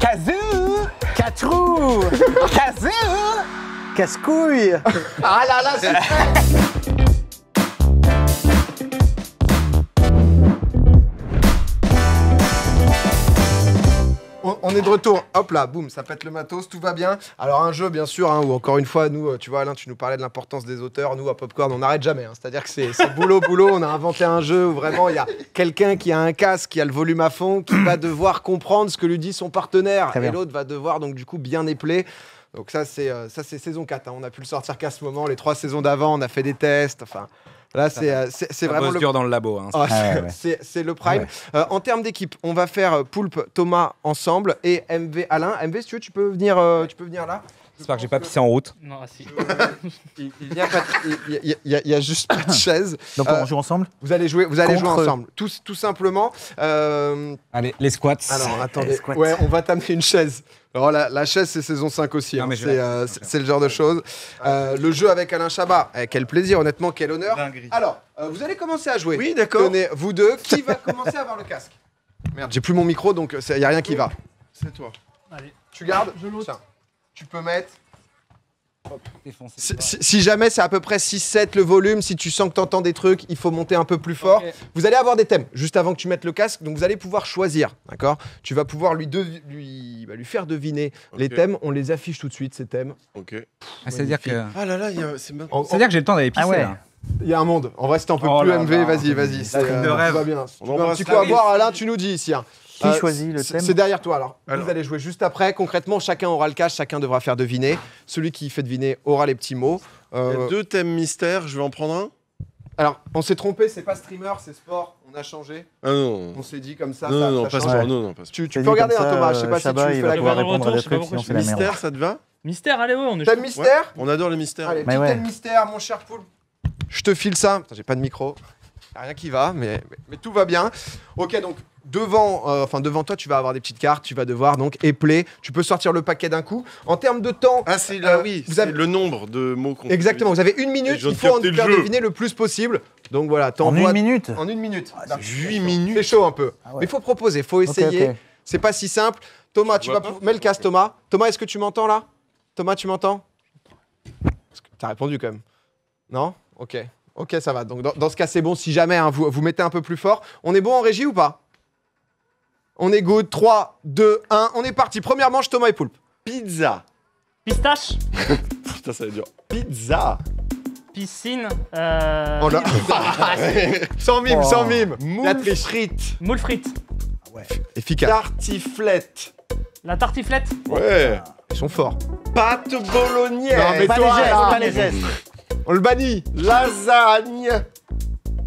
Kazoo. Quatre-roues. Kazoo. Casse-couille. Ah là là, c'est On est de retour, hop là, boum, ça pète le matos, tout va bien. Alors un jeu bien sûr, hein, où encore une fois, nous, tu vois Alain, tu nous parlais de l'importance des auteurs, nous à Popcorn, on n'arrête jamais. Hein. C'est-à-dire que c'est boulot, on a inventé un jeu où vraiment il y a quelqu'un qui a un casque, qui a le volume à fond, qui va devoir comprendre ce que lui dit son partenaire. Et l'autre va devoir donc du coup bien épeler. Donc ça c'est saison 4, hein. On a pu le sortir qu'à ce moment, les 3 saisons d'avant, on a fait des tests, enfin... Là, c'est vraiment dur dans le labo. Hein. Oh, c'est le prime. Ouais. En termes d'équipe, on va faire Poulpe, Thomas ensemble et MV Alain. MV, si tu veux venir là. J'espère que j'ai pas pissé en route. Non, si. Il y a juste pas de chaise. Donc on joue ensemble. Vous allez jouer ensemble. Tout simplement. Allez, les squats. Alors attendez. Ouais, on va t'amener une chaise. Alors la chaise, c'est saison 5 aussi. Hein. C'est le genre de choses. Le jeu avec Alain Chabat. Quel plaisir, honnêtement, quel honneur. Dinguerie. Alors, vous allez commencer à jouer. Oui, d'accord. Tenez, vous deux, qui va commencer à avoir le casque? Merde, j'ai plus mon micro, donc il n'y a rien qui va. C'est toi. Allez. Tu gardes? Je l'ôte. Tiens. Tu peux mettre... Si jamais c'est à peu près 6-7 le volume, si tu sens que tu entends des trucs, il faut monter un peu plus fort. Okay. Vous allez avoir des thèmes juste avant que tu mettes le casque, donc vous allez pouvoir choisir, d'accord? Tu vas pouvoir lui faire deviner les thèmes, on les affiche tout de suite, ces thèmes. Ok. C'est-à-dire que... Ah là là, c'est-à-dire que j'ai le temps d'aller pisser. Ah ouais. Là. Il y a un monde. En vrai, si t'en peux plus, MV, vas-y. C'est de rêve. Va bien. Tu veux un petit coup à boire, Alain, tu nous dis ici. Hein. Qui choisit le thème? C'est derrière toi alors. Vous allez jouer juste après. Concrètement, chacun aura le cache, chacun devra faire deviner. Celui qui fait deviner aura les petits mots. Il y a 2 thèmes mystères, je vais en prendre un. Alors, on s'est trompé, c'est pas streamer, c'est sport. On a changé. Ah non. On s'est dit comme ça. Non, pas sport. Tu peux regarder un Thomas, je sais pas si tu fais la conversation. Mystère, ça te va? Mystère, allez, ouais, on est Thème mystère? On adore les mystères. Allez, petit thème mystère, mon cher Poulpe. Je te file ça. J'ai pas de micro. Y a rien qui va, mais tout va bien. Ok, donc devant toi, tu vas avoir des petites cartes. Tu vas devoir donc épeler. Tu peux sortir le paquet d'un coup. En termes de temps, c'est là, oui. Vous avez le nombre de mots qu'on. Exactement. Vous avez 1 minute. Il faut en faire deviner le plus possible. Donc voilà. En 1 minute. En 1 minute. 8 minutes. C'est chaud un peu. Mais il faut proposer. Il faut essayer. Okay. C'est pas si simple. Thomas, tu vas mets le casque, Thomas. Thomas, est-ce que tu m'entends là? Thomas, tu m'entends? T'as répondu quand même. Non? Ok, ça va. Donc, dans ce cas, c'est bon. Si jamais hein, vous mettez un peu plus fort. On est bon en régie ou pas? On est good. 3, 2, 1. On est parti. Première manche, Thomas et Poulpe. Pizza. Pistache. Putain, ça va être dur. Pizza. Piscine. Oh là. Sans mime. Moule frites. Moule frites. Ouais. Efficace. Tartiflette. La tartiflette. Ouais. Ils sont forts. Pâte bolognaise. Non, mais pas les gestes. On le bannit. Lasagne.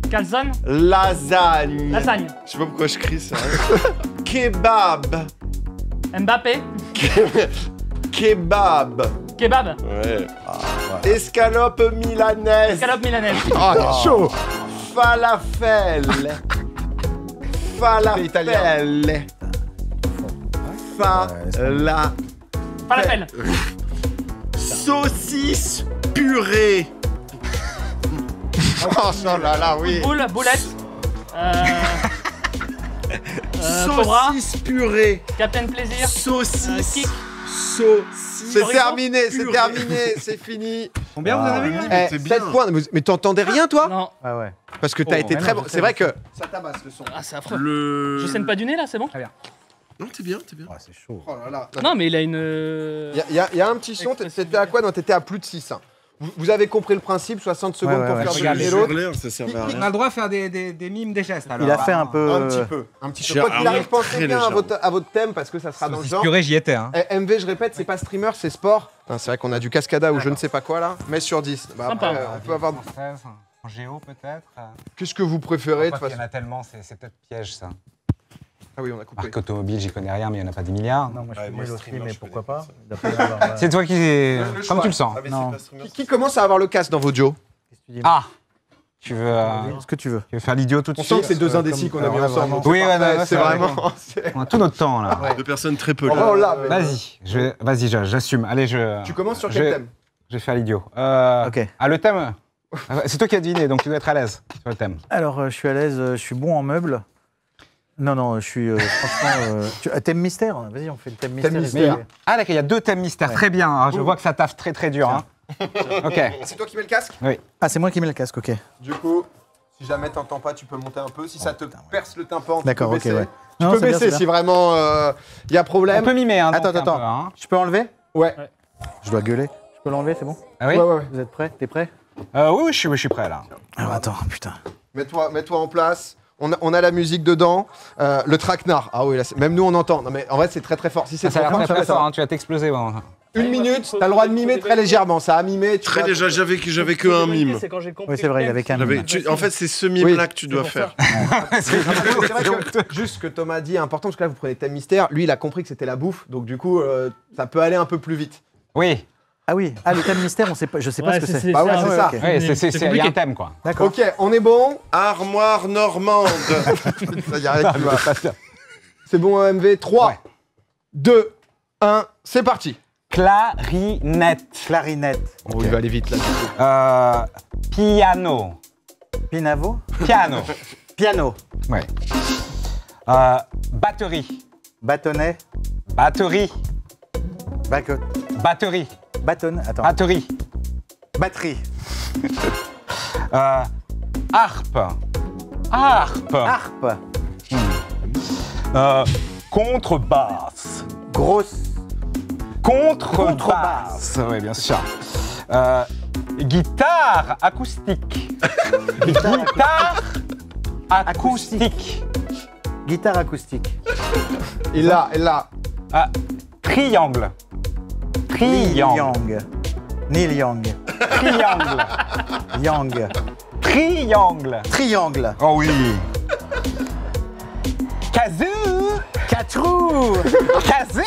Calzone. Lasagne. Je sais pas pourquoi je crie ça. Kebab. Mbappé. Kebab. Ouais. Escalope milanaise. Chaud. Falafel. Falafel. Saucisse purée. Oh là, oui. Boulette. Saucisse purée. Captain Plaisir. Saucisse. Kick. C'est terminé, c'est fini. Combien vous en avez mis? 7 points. Mais t'entendais rien, toi? Non. Ah ouais. Parce que t'as été très bon. C'est vrai que ça tabasse le son. Ah, c'est affreux. Je saigne pas du nez là, c'est bon? Très bien. Non, t'es bien. Oh, c'est chaud. Oh là là. Non, mais il a une. Il y a un petit son. T'étais à quoi? Non, t'étais à plus de 6. Hein. Vous avez compris le principe, 60 secondes pour faire deviner l'autre. On a le droit de faire des mimes, des gestes. Alors. Il a fait un peu. Un petit peu. Quoi qu'il arrive, pensez bien à votre thème parce que ça sera dans le genre. Purée, j'y étais. Hein. MV, je répète, c'est pas streamer, c'est sport. C'est vrai qu'on a du cascada ou je ne sais pas quoi là. Mais sur 10. Bah, après, on peut avoir. En géo peut-être. Qu'est-ce que vous préférez de toute façon? Il y en a tellement, c'est peut-être piège ça. Ah oui, on a coupé. Marque automobile, j'y connais rien, mais il n'y en a pas des milliards. Non, moi je suis nul aussi, mais pourquoi pas? C'est toi qui. Comme tu le sens. Non. Qui commence à avoir le casque dans vos duos? Ah! Tu veux. Ce que tu veux. Tu veux faire l'idiot tout de suite? On sent que c'est 2 indécis qu'on a mis ensemble. Oui, c'est vraiment. On a tout notre temps là. 2 personnes très peu là. Oh là, Vas-y, j'assume. Allez, Tu commences sur quel thème? Je vais faire l'idiot. Ok. Ah, le thème? C'est toi qui as deviné, donc tu dois être à l'aise sur le thème. Alors, je suis à l'aise, je suis bon en meubles. Non, non, je suis franchement. Thème mystère. Vas-y, on fait le thème mystère. mystère. Ah d'accord, il y a 2 thèmes mystères, Ouais. très bien. Hein. Je vois que ça taffe très très dur. Hein. Ok. C'est toi qui mets le casque? Ah, c'est moi qui mets le casque, ok. Du coup, si jamais t'entends pas, tu peux monter un peu. Si ça te perce le tympan, tu peux D'accord, ok, baisser. ouais. Tu Non, peux c'est bien, baisser c'est si bien. vraiment il y a On problème. peut mimer. Hein, Attends, donc, un attends. peu, hein. Je peux enlever? Ouais. Je dois gueuler. Je peux l'enlever, c'est bon? Ah oui. Ouais. Vous êtes prêts? T'es prêt? Oui, je suis prêt là. Alors attends, putain. Mets-toi en place. On a la musique dedans. Le traquenard. Ah oui, là, même nous on entend. Non mais en vrai c'est très très fort. Si c'est Ça a l'air trop très fort, très ça va. fort. Hein. Tu vas t'exploser. Bon. Une minute, t'as le droit de mimer très légèrement. Ça a mimé. tu Très vois. déjà, j'avais que un mime. C'est quand j'ai compris. Oui, c'est vrai, il avait qu'un mime. En fait, c'est ce mime-là Oui, que tu dois faire. C'est vrai que juste ce que Thomas dit est important parce que là vous prenez thème mystère. Lui il a compris que c'était la bouffe. Donc du coup ça peut aller un peu plus vite. Oui. Ah oui, ah, le thème mystère, on sait pas, je sais pas ce que c'est. Bah ouais, c'est ça. ok. Oui, il y a un compliqué. thème quoi. D'accord. Ok, on est bon. Armoire normande. Ça y arrive, tu vois. C'est bon MV. 3, Ouais. 2, 1, c'est parti. Clarinette. Clarinette. Bon, il va aller vite là. Piano. Pinavo. Piano. Piano. Ouais. Batterie. Bâtonnet. Batterie. Batterie. Bâtonne. Attends. Batterie. Batterie. Harpe. Harpe. Harpe. Contrebasse. Grosse. Contrebasse. Oui, bien sûr. Guitare acoustique. Guitare acoustique. Guitare acoustique. Il l'a. Triangle. Neil Triangle. Young. Neil Young. Triangle. Young. Triangle. Triangle. Oh oui. Kazoo. Quatre roues. Kazoo.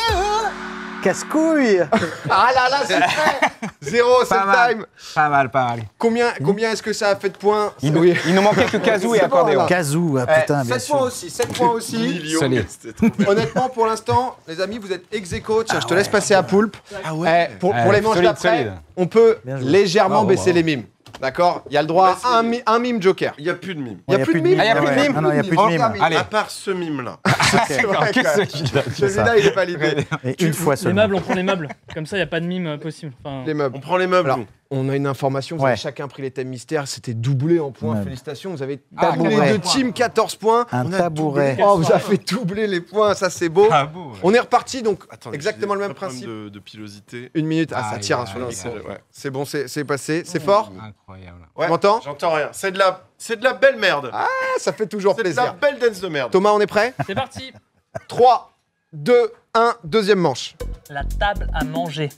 Casse-couille. Ah là là, c'est fait. 0, c'est Pas le mal. time. Pas mal, pas mal. Combien est-ce que ça a fait de points? Il nous manquait que Kazoo et C'est bon, accordéon. là. Kazoo, ah putain, bien 7 points sûr. aussi, 7 points aussi. Million. Solide. C'était trop- Honnêtement, pour l'instant, les amis, vous êtes ex aequo. Tiens, je te laisse passer à Poulpe. Ah ouais. Pour les manches solide, d'après, solide. on peut Bien joué. légèrement Bravo, baisser bravo. les mimes. D'accord? Il y a le droit à un mime joker. Il n'y a plus de mime. Il n'y a plus de mime. Ah, il y a plus de mime. Ah non, il n'y a plus de On mime. termine. Allez. À part ce mime-là. C'est vrai que celui-là, il est validé. Et une fois Les seulement. meubles, on prend les meubles. Comme ça, il n'y a pas de mime possible. Enfin, Les meubles. On prend les meubles. Alors, nous. on a une information, vous Ouais. avez chacun pris les thèmes mystères, c'était doublé en points, Ouais. félicitations, vous avez Ah, tous les tabouret. deux teams 14 points. Un On a tabouret. doublé. Oh, vous avez fait doubler les points, ça c'est beau. Ah bon. On est reparti, donc Attendez, exactement j'ai le même un problème principe. de pilosité. Une minute, ah ça Aïe, tire aïe, sur le aïe, micro. aïe. Ouais. C'est bon, c'est passé, c'est fort. Incroyable. Ouais. Tu m'entends? J'entends rien. C'est de la belle merde. Ah, ça fait toujours C'est de la plaisir. belle dance de merde. Thomas, on est prêt? c'est parti. 3, 2, 1, deuxième manche. La table à manger.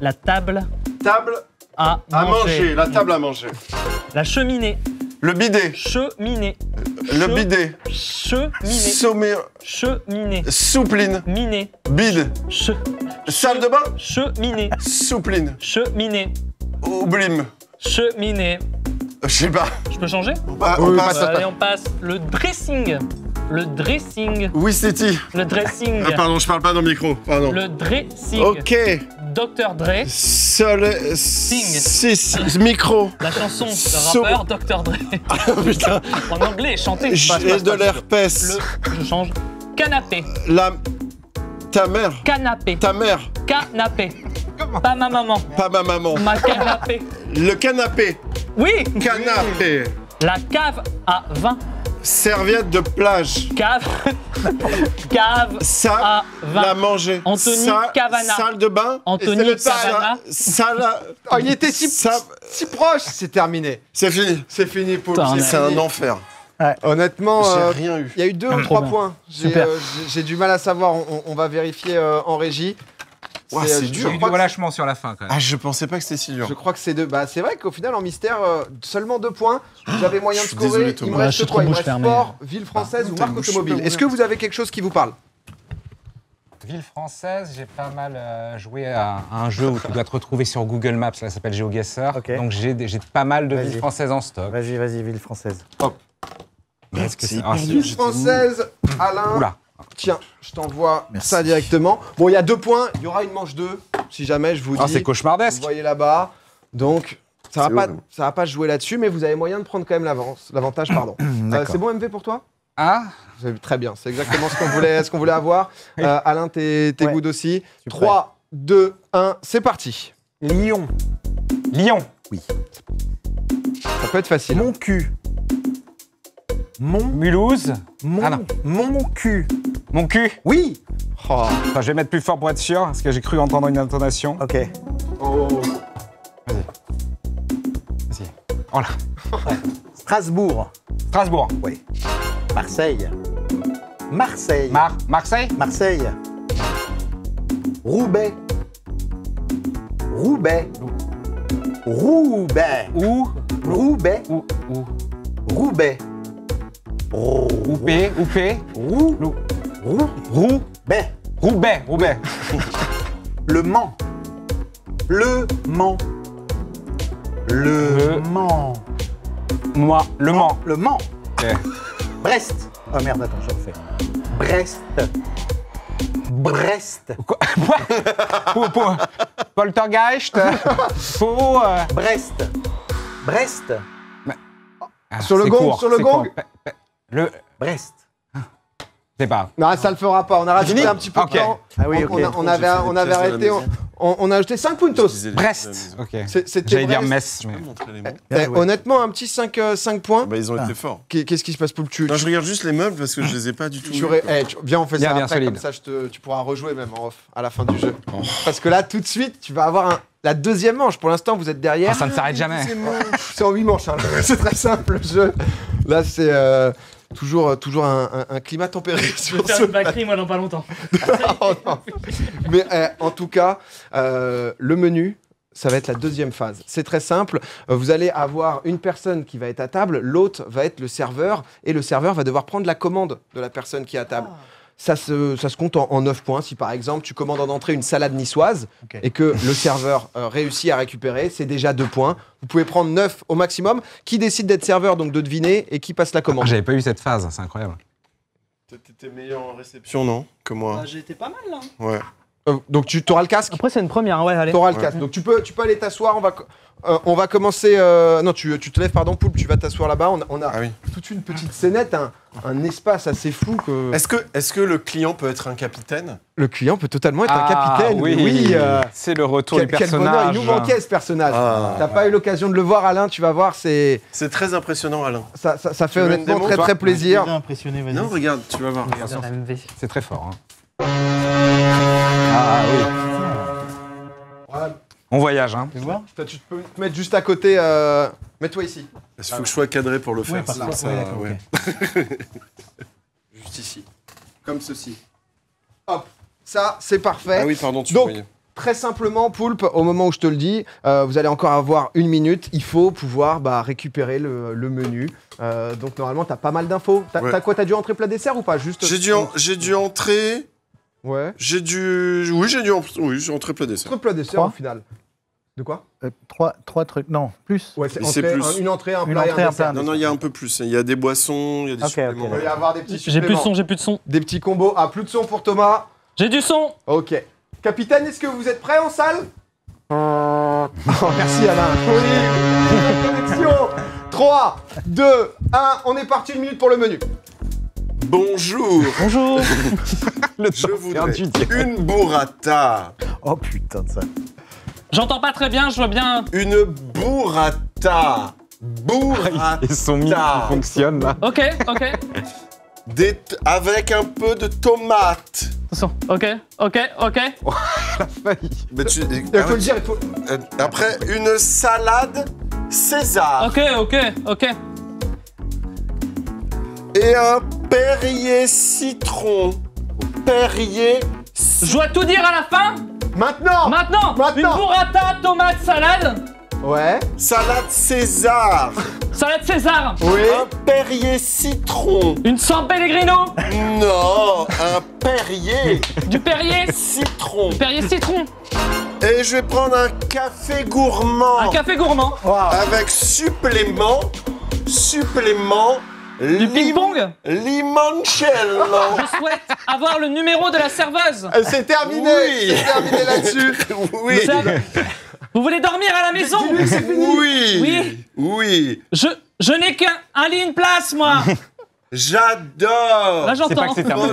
La table Table à à manger. La table à manger. La cheminée. Le bidet. Cheminée. Le bidet. Cheminée. Sommet. Cheminée. Soupline. Miné. Bide. Che. Salle de bain. Cheminée. Soupline. Cheminée. Oblime. Cheminée. Je sais pas. Je peux changer? On Oui, passe. Allez, on passe. Le dressing. Le dressing. Oui, City. Le dressing. Ah, pardon, je parle pas dans le micro. Pardon. Le dressing. Ok. Dr. Dre. Micro. La chanson de rappeur Dr. Dre. Putain. En anglais, chanté. J'ai de l'herpès. Je change. Canapé. Ta mère. Canapé. Ta mère. Canapé. Pas ma maman. Pas ma maman. Ma canapé. Le canapé. Oui. Canapé. La cave à vin. Serviette de plage. Cave. Cave Ça, à vin. la manger. Anthony Cavana. Salle de bain. Et c'est Anthony le temps. Cavana. Salle. Oh, il était si proche, c'est terminé. C'est fini. C'est fini, Paul. Putain, c'est C'est un fini. enfer. Honnêtement, J'ai rien eu. il y a eu 2 ou 3 trop bien. points. Super. J'ai du mal à savoir, on va vérifier en régie. Ouah, c'est je dur. Il y a eu crois du que- relâchement sur la fin quand même. Ah, je pensais pas que c'était si dur. Je crois que c'est 2. Bah, c'est vrai qu'au final, en mystère, seulement 2 points. Vous avez moyen de je suis scorer. désolé, Il Thomas. me Ouais, je reste suis quoi? trop Il me bouche reste fermée. sport, ville française ou t'as marque une bouche automobile. super Est-ce que vous avez quelque chose qui vous parle? Ville française, j'ai pas mal joué à un jeu où tu dois te retrouver sur Google Maps, ça s'appelle GeoGuessr. Ok. Donc j'ai pas mal de Vas-y. villes françaises en stock. Vas-y, ville française. Mais est-ce que c'est... Ville française, Alain. Oula. Tiens, je t'envoie Merci. ça directement. Bon, il y a 2 points. Il y aura une manche 2, si jamais je vous dis. Ah, c'est Vous cauchemardesque. voyez là-bas. Donc, ça va pas jouer là-dessus, mais vous avez moyen de prendre quand même l'avantage. Pardon. D'accord. C'est bon, MV, pour toi? Ah, Vous avez vu, très bien, c'est exactement ce qu'on voulait avoir. Alain, tes Ouais. goûts aussi. Super. 3, 2, 1, c'est parti. Lion. Lyon. Ça peut être facile. Mon cul. Mulhouse. Mon, Ah non. mon cul. Mon cul. Oui. Oh. Attends, je vais mettre plus fort pour être sûr, parce que j'ai cru entendre une intonation. Ok. Vas-y. Oh là. Strasbourg. Strasbourg. Oui. Marseille. Marseille. Marseille. Marseille. Roubaix. Roubaix. Roubaix. Où Roubaix. Où Roubaix. Oupé. Roux. Lou. Roubaix. Roubaix. Le Mans. Le Mans. Le Mans. Moi. Le Mans. Le Mans. Ok. Brest. Oh merde, attends, je refais. Brest. Brest. Quoi pour Poltergeist. Pour. Brest. Brest. Sur le c'est gong, court, sur le c'est gong. court. Le. Brest. C'est pas. Non, ça le fera pas. On a rajouté un petit peu Ok. de temps. Ah oui, ok. On avait arrêté. On a ajouté 5 puntos. Brest. Ok. C'était J'allais dire Brest. Metz. Mais... Montrer les mots. Bien joué. Honnêtement, un petit 5 points. Bah, ils ont été forts. Qu'est-ce qui se passe, Poul? Non, je regarde juste les meubles parce que je les ai pas du tout. Viens, on fait ça Bien après, solide. comme ça tu pourras rejouer même en off à la fin du jeu. Parce que là, tout de suite, tu vas avoir la deuxième manche. Pour l'instant, vous êtes derrière. Ah, ça ne s'arrête jamais. C'est en 8 manches. Hein. C'est très simple le jeu. Là, c'est toujours un climat tempéré Je vais sur faire ce une bacterie, moi, dans pas longtemps. Oh, non. Mais en tout cas, le menu, ça va être la deuxième phase. C'est très simple. Vous allez avoir une personne qui va être à table, l'autre va être le serveur, et le serveur va devoir prendre la commande de la personne qui est à table. Ça se compte en 9 points. Si par exemple tu commandes en entrée une salade niçoise et que le serveur réussit à récupérer, c'est déjà 2 points. Vous pouvez prendre 9 au maximum. Qui décide d'être serveur, donc de deviner, et qui passe la commande. J'avais pas eu cette phase, c'est incroyable. T'étais meilleur en réception, non? Que moi. J'ai été pas mal, là. Ouais. Donc tu auras le casque. Après, c'est une première, ouais, allez. T'auras le casque. Donc tu peux aller t'asseoir. On va commencer. Non, tu te lèves, pardon, Poulpe. Tu vas t'asseoir là-bas. On a Ah oui. toute une petite scénette, un espace assez fou que Est-ce que le client peut être un capitaine? le client peut totalement être un capitaine. Oui, c'est le retour du Quel bonheur. personnage. Il nous manquait ce personnage. Ah. T'as pas eu l'occasion de le voir, Alain. Tu vas voir, c'est C'est très impressionnant, Alain. ça fait veux une honnêtement démo, très toi très plaisir. Déjà impressionné, vas-y. Non, regarde, tu vas voir. Sur la MV. C'est très fort. Hein. Ah oui. Voilà. On voyage, hein. Tu vois? Tu peux te mettre juste à côté. Mets-toi ici. Il faut que je sois cadré pour le faire. Oui, parce sinon que- ça- ouais, d'accord, ouais. Juste ici. Comme ceci. Hop. Ça, c'est parfait. Ah oui, pardon, tu Donc, voyais. très simplement, Poulpe, au moment où je te le dis, vous allez encore avoir 1 minute. Il faut pouvoir récupérer le menu. Donc, normalement, tu as pas mal d'infos. Ouais. T'as quoi? T'as dû entrer plat dessert ou pas? Juste. J'ai dû entrer. Ouais. Oui, j'ai entré plat dessert. Plat dessert Trois. au final. De quoi? Trois trucs. Non, plus. Ouais, Mais c'est plus. une entrée, un Une plat et entrée, un un dessert. plat. Non, il y a un peu plus. Il y a des boissons, il y a des Ok, suppléments. Il va y avoir des petits J'ai plus de suppléments. son, j'ai plus de son. Des petits combos. Ah, plus de son pour Thomas. J'ai du son. Ok. Capitaine, est-ce que vous êtes prêts en salle? Oh, merci Alain. Oui, connexion. 3, 2, 1, on est parti, 1 minute pour le menu. Bonjour, Bonjour. je voudrais une burrata. Oh putain de ça. J'entends pas très bien, je vois bien. Une burrata. Burrata. Et son micro fonctionne là. Ok, ok. Avec un peu de tomate. Attention. Ok. Mais tu- Il faut ah, le dire, il faut. Après, une salade César. Ok. Et un Perrier citron. Perrier Je dois tout dire à la fin. Maintenant. Maintenant. Une burrata, tomate, salade. Ouais. salade César. Salade César. Oui. Un Perrier citron. Une San Pellegrino. Non, un Perrier Du Perrier. citron. Perrier citron. Et je vais prendre un café gourmand. Un café gourmand. Avec supplément. Du ping-pong. Limoncello. Je souhaite avoir le numéro de la serveuse. C'est terminé. Oui. C'est terminé là-dessus. Oui. Vous voulez dormir à la maison? Oui. Oui. Oui. Je n'ai qu'un lit, une place, moi. J'adore. Là, C'est pas j'entends. que c'est terminé.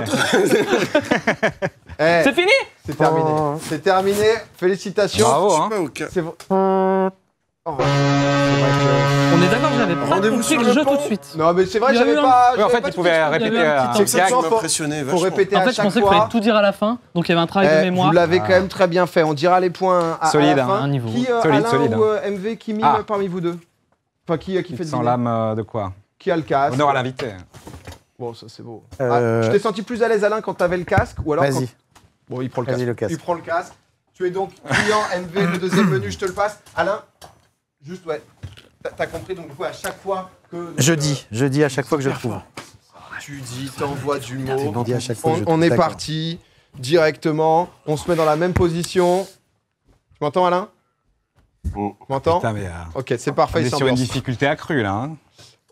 Eh, C'est fini? c'est terminé. C'est terminé. Félicitations. Bravo, hein. C'est bon. Oh, c'est vrai que- On est d'accord, j'avais pas Rendez-vous compris sur le le jeu pont. tout de suite. Non, mais c'est vrai, Il y a j'avais eu un- pas. Oui, en j'avais fait, pas il de pouvait question. répéter Il y avait un un petit truc. gag. Ça Faut- m'impressionnait Faut vachement. répéter En à fait, je chaque pensais qu'il fois. fallait tout dire à la fin, donc il y avait un travail de Eh, mémoire. vous l'avez Ah. quand même très bien fait. On dira les points à Solide, la hein, fin. un niveau. Qui, Solide, Alain solide, ou MV, qui mime Ah. parmi vous deux? Enfin, qui fait le Sans dîner? l'âme de quoi? Qui a le casque? Honneur à l'invité. Bon, ça c'est beau. Euh, Ah, je t'ai senti plus à l'aise, Alain, quand t'avais le casque ou alors quand... Vas-y. Bon, il prend le Vas-y, casque. le casque. Il prend le casque. Tu es donc client MV, le deuxième menu, je te le passe. Alain, juste, ouais. T'as compris, donc du coup, à chaque fois que... Je dis à chaque fois que je trouve. Tu dis, t'envoies du mot. Je dis à chaque fois que je On trouve. est D'accord. parti directement. On se met dans la même position. Tu m'entends, Alain? Mm. Tu m'entends? Putain, mais Ok, c'est on parfait. est il sur une s'ambiance. difficulté accrue, là. Hein.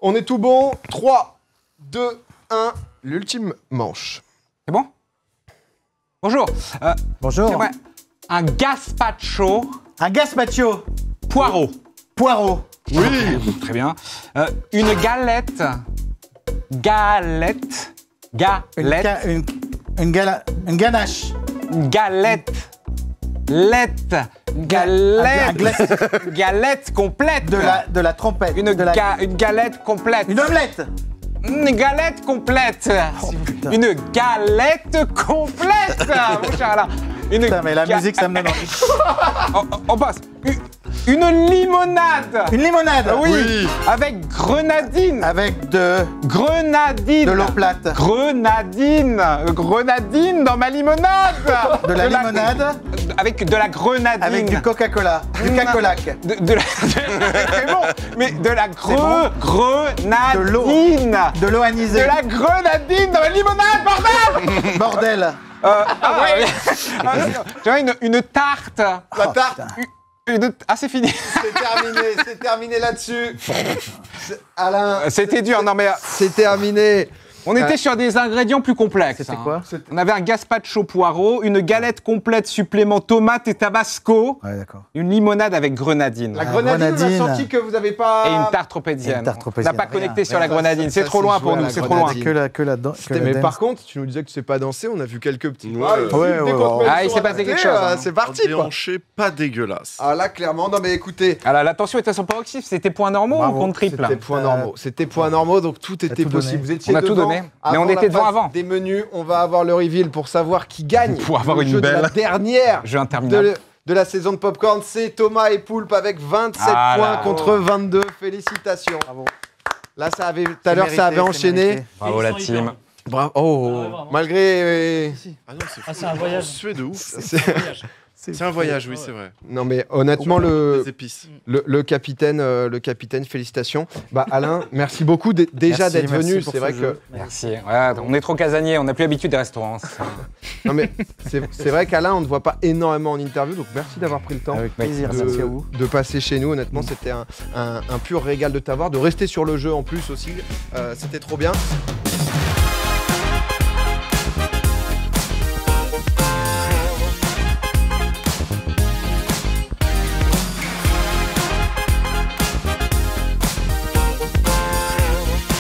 On est tout bon. 3, 2, 1. L'ultime manche. C'est bon? Bonjour. Bonjour. J'aimerais un gazpacho Un gazpacho. poireau. Poireau. Oui. Très bien. Une galette. Galette. Une, Galette. une ganache. Une galette. Lette. Galette. Un glace- Galette complète. de la trompette. Une, de la- une galette complète. une omelette. Une galette complète. putain. Une galette complète, mon cher Alain. Une Putain, mais la ga- musique, ça me donne envie. On passe. Une limonade. Une limonade. Oui. Avec grenadine. Avec de Grenadine. l'eau plate. Grenadine. Grenadine dans ma limonade. De la limonade. Avec de la grenadine. Avec du Coca-Cola. Du cacolac. de la... C'est bon, mais de la bon. grenadine. De l'eau De anisée. la grenadine dans la limonade, bordel. Bordel. Tu vois, une tarte. La tarte. Ah, c'est fini. C'est terminé là-dessus. Alain, C'était dur, non mais c'est terminé. on était sur des ingrédients plus complexes. C'était hein. quoi? On avait un gazpacho poireau, une galette complète supplément tomate et tabasco, Ouais, d'accord. une limonade avec grenadine. La grenadine, on a grenadine. senti que vous n'avez pas... Et une tarte tropézienne. Une tarte On tropézienne, n'a pas rien. connecté sur la Ça, grenadine. C'est ça, trop c'est loin joué pour à nous, la c'est trop loin. grenadine. Que la dent. Mais par contre, tu nous disais que tu sais pas danser, on a vu quelques petits Ouais. pas. Ouais, ouais, Ah, il s'est passé quelque chose, hein. C'est parti, quoi. Déhanché, pas dégueulasse. Ah là, clairement, non mais écoutez... Alors la tension était à son paroxysme, c'était points normaux Bravo. ou compte triple? C'était points normaux. C'était points normaux, donc tout était tout possible. donné. Vous étiez On a tout devant donné, mais on la était devant phase avant. Des menus, on va avoir le reveal pour savoir qui gagne. Pour avoir le une jeu de la belle- dernière Jeu interminable. de la saison de Popcorn. C'est Thomas et Poulpe avec 27 Ah points là. contre 22. Félicitations. Bravo. Là, ça avait, tout à l'heure, ça avait enchaîné. Bravo la Ils sont hyper team. Bravo. Ah Oh, ouais, vraiment. malgré. Ah non, c'est Ah, fou. c'est un voyage. On se fait de ouf. c'est- C'est un voyage, oui, c'est vrai. Non, mais honnêtement, Les épices. le capitaine, félicitations. Bah, Alain, merci beaucoup déjà Merci, d'être merci venu. pour C'est ce vrai jeu. que. Merci. Ouais, on est trop casaniers, on n'a plus l'habitude des restaurants. Non, mais c'est vrai qu'Alain, on ne voit pas énormément en interview, donc merci d'avoir pris le temps. Avec plaisir, de, merci à vous. de passer chez nous. Honnêtement, c'était un pur régal de t'avoir, de rester sur le jeu en plus aussi. C'était trop bien.